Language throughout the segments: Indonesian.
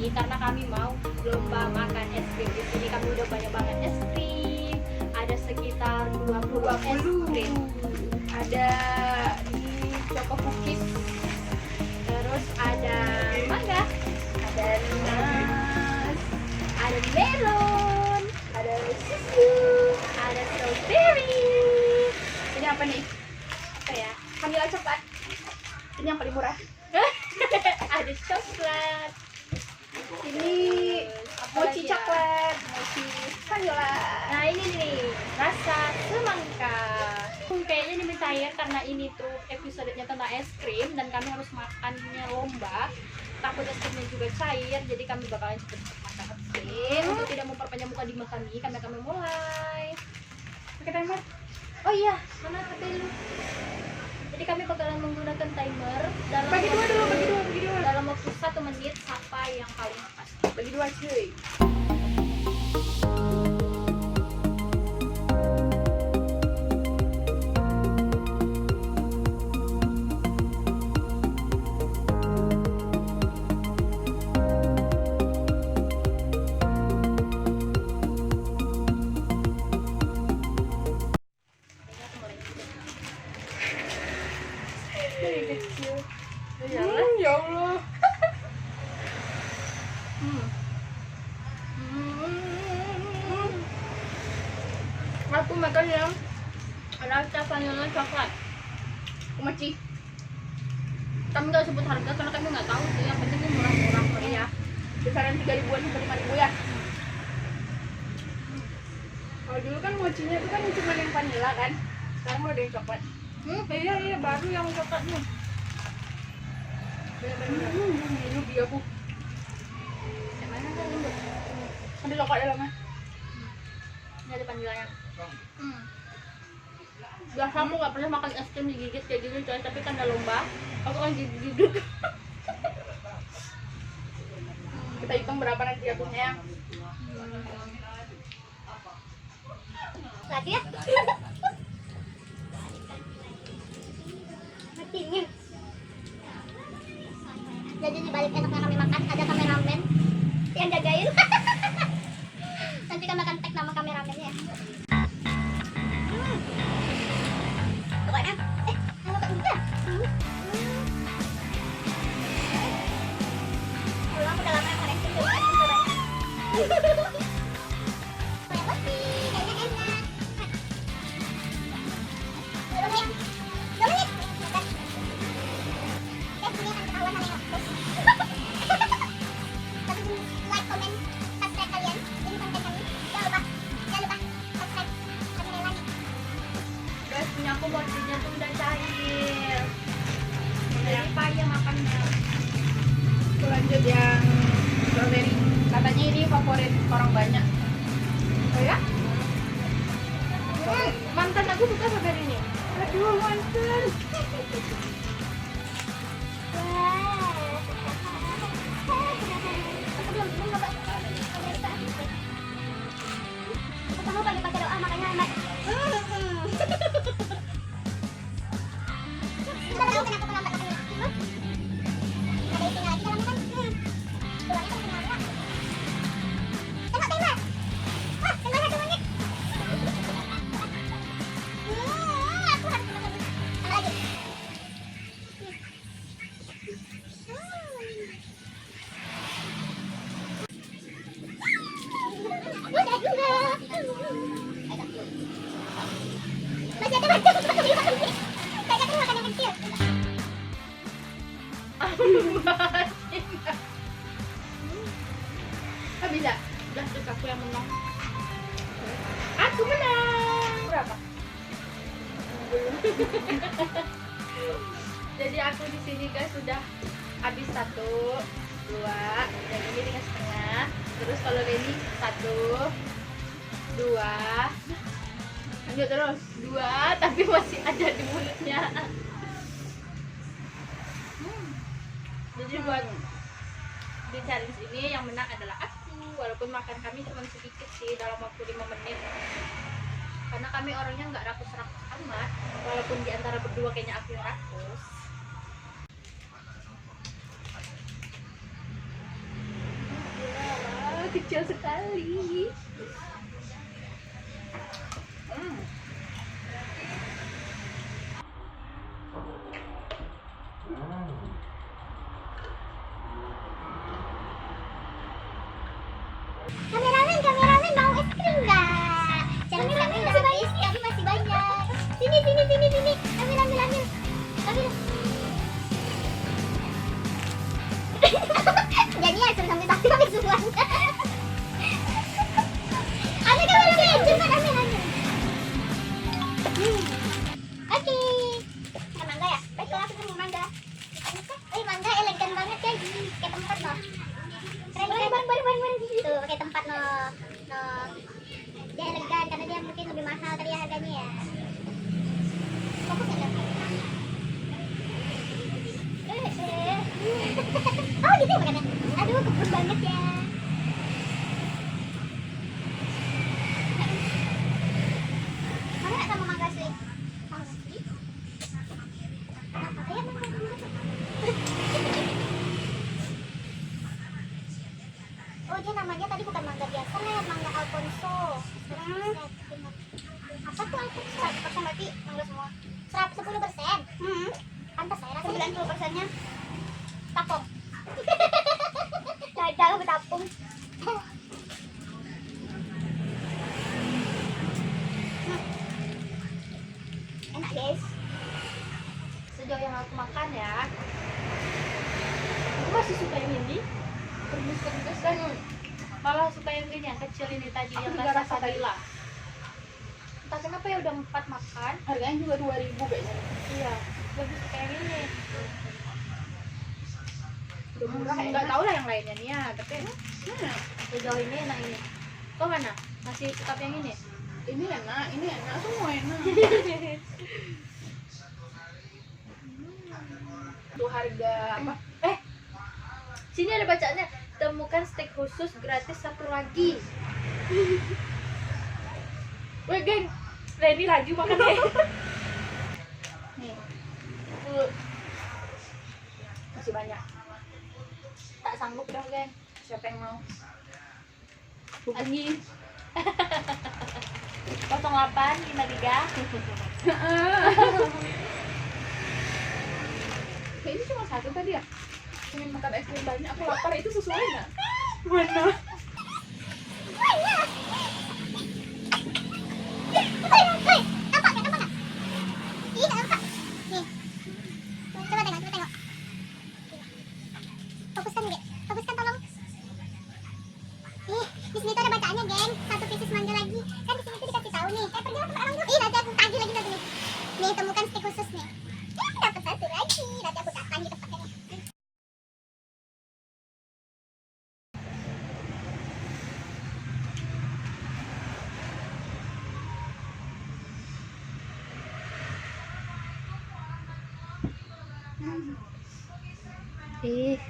ini karena kami mau lomba makan es krim. Di sini kami udah banyak banget es krim. Ada sekitar 20 es krim. Ada di Choco Cookies. Terus ada mangga, ada nas, ada melon, ada susu, ada strawberry. Ini apa nih? Apa ya? Vanilla coklat. Ini yang paling murah. Ada coklat. Ini mochi coklat, mochi vanilla. Nah ini nih rasa semangka. Kayaknya ini cair karena ini tuh episodenya tentang es krim dan kami harus makannya lomba. Takut es krimnya juga cair, jadi kami bakalan cepet-cepet makan es krim. Untuk tidak memperpanjang muka di kami akan mulai. Pakai timer. Oh iya, mana HP lu? Jadi kami bakalan menggunakan timer dalam bagi dua. dalam waktu 1 menit sampai yang paling pas. Bagi dua cuy. Dari kecil. Ya Allah. Aku makan yang rasa vanilla coklat. Mochi. Kami nggak sebut harga karena kami nggak tahu sih. Yang penting ini murah-murah kok ya. Besaran 3.000-an sampai 5.000 ya. Kalau dulu kan mochinya itu kan cuma yang vanilla kan. Sekarang mau ada yang coklat. Iya baru yang coklatnya. Bener-bener. Ini dia aku. Yang mana kan lembut? Ada coklat dalamnya. Ini ada vanillanya. Biasa aku nggak pernah makan es krim digigit kayak gini coy, tapi kan ada lomba aku kan gigit-gigit. Kita hitung berapa nanti jatuhnya. Lagi ya? Dingin. Jadi dibalik enaknya kami makan ada kameramen yang jagain. Nanti kami akan tag nama kameramennya. Pokoknya, kalau tak udah. Pulang udah lama makan es krim dulu kan coba. Aku mochinya tuh udah cair. Jadi payah makannya. Aku lanjut yang strawberry. Katanya ini favorit orang banyak. Oh ya? Mantan aku suka strawberry ini. Aduh mantan. Kamu pagi-pagi doa makanya enak. Kita tahu kenapa terlambat makannya. Ada isinya lagi dalamnya kan? Tulangnya kan tinggal dua. Tengok timer. Wah, tinggal 1 menit. Aku harus makan. Tambah lagi. Udah juga. Masih ada macam kayak makan yang kecil. Bisa. Udah terus aku yang menang. Aku menang. Berapa? Jadi aku di sini guys sudah habis 1, 2, dan ini dengan setengah. Terus kalau ini 1, 2, Lanjut terus. 2, tapi masih ada di mulutnya. Jadi buat di challenge ini yang menang adalah aku, walaupun makan kami cuma sedikit sih dalam waktu 5 menit. Karena kami orangnya nggak rakus-rakus amat, walaupun di antara berdua kayaknya aku yang rakus. kecil sekali. Kameramen mau es krim nggak? Jangan sampai udah habis, tapi masih banyak. Sini. Ambil. Jadi ya suruh sampai semua. Ambil kameramen, cepat ambil. Oke. Ada mangga ya? Baiklah, aku mau mangga. Mangga elegan banget ya, kayak tempat loh. Keren kan? Bareng. Tuh, kayak tempat no. Dia elegan karena dia mungkin lebih mahal tadi ya harganya ya. Fokus ya. Oh gitu ya makannya. Aduh, kebun banget ya. Mana nggak sama mangga sweet? Mangga sweet? Ayo mangga. Oh, dia namanya tadi bukan mangga biasa, mangga Alfonso. Apa tuh Alfonso? 100% berarti mangga semua. 10%. Pantas saya rasa 90%-nya tapung. Dadal bertapung. Enak guys. Sejauh yang aku makan ya, aku masih suka yang ini. Pedes dan malah suka yang ini yang kecil ini tadi yang Aku juga rasa rasa vanilla. Entah kenapa ya udah 4 makan. Harganya juga 2.000 kayaknya. Iya, lebih suka yang ini. Udah murah ya. Nggak tahu lah yang lainnya nih ya, tapi Sejauh ini enak ini. Kau mana? Masih tetap yang ini? ini enak, semua enak. Tuh harga apa? Sini ada bacaannya. Temukan steak khusus gratis satu lagi. Weh geng, Reni lagi makan deh. Nih. Masih banyak. Tak sanggup dah geng. Siapa yang mau? Hubungi 0853. Ini cuma satu tadi ya? Pengen makan es krim banyak, aku lapar, itu sesuai nggak? Mana? Fokuskan tolong. Di sini tuh ada bacaannya, geng. 1 pieces mangga lagi. Kan di sini tuh dikasih tahu nih. Pergi lah tempat orang dulu. Nanti aku tagih lagi nanti nih. Nih, temukan steak khusus nih. Dapat 1 lagi. Nanti aku datang di tempatnya nih.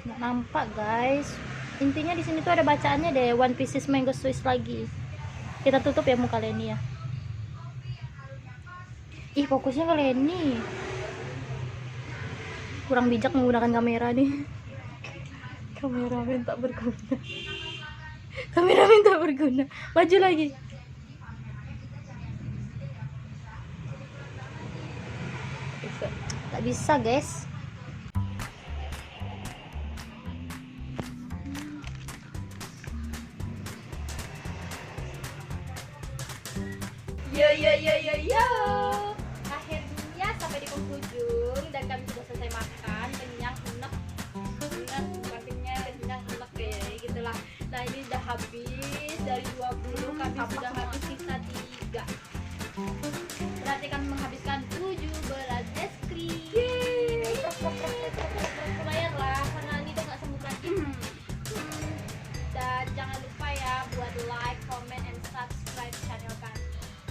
Nggak nampak guys. Intinya di sini tuh ada bacaannya deh, 1 pieces mango swiss lagi. Kita tutup ya muka Leni ya. Fokusnya ke Leni. Kurang bijak menggunakan kamera nih. Kameramen tak berguna. Kameramen tak berguna. Maju lagi. Tak bisa guys. Yo. Akhirnya sampai di penghujung dan kami sudah selesai makan, kenyang, enak, deh, gitulah. Nah ini udah habis dari 20 kami sudah habis sisa 3. Berarti kami menghabiskan 17 es krim. Lumayan lah karena ini udah nggak sanggup lagi. Dan jangan lupa ya buat like, comment, and subscribe channel kami.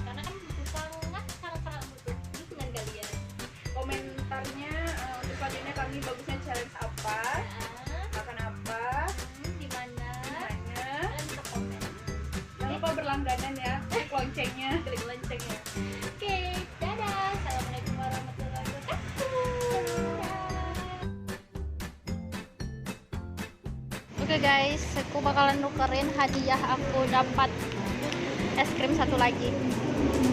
Karena kan butuh sangat butuh dukungan kalian. Komentarnya untuk selanjutnya kami bagusnya challenge apa, makan apa, Di mana? banyak. Kalian bisa komen. Jangan lupa berlangganan ya, klik loncengnya. Klik loncengnya. Oke, dadah. Assalamualaikum warahmatullahi wabarakatuh. Oke guys, aku bakalan nukerin hadiah aku dapat es krim satu lagi.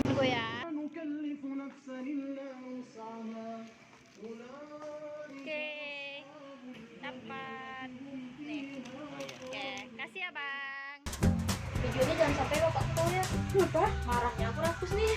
Tunggu ya. Oke, dapat. Nih. Oke, kasih ya bang. Videonya jangan sampai bapak tahu ya. Kenapa? Marahnya aku hapus nih.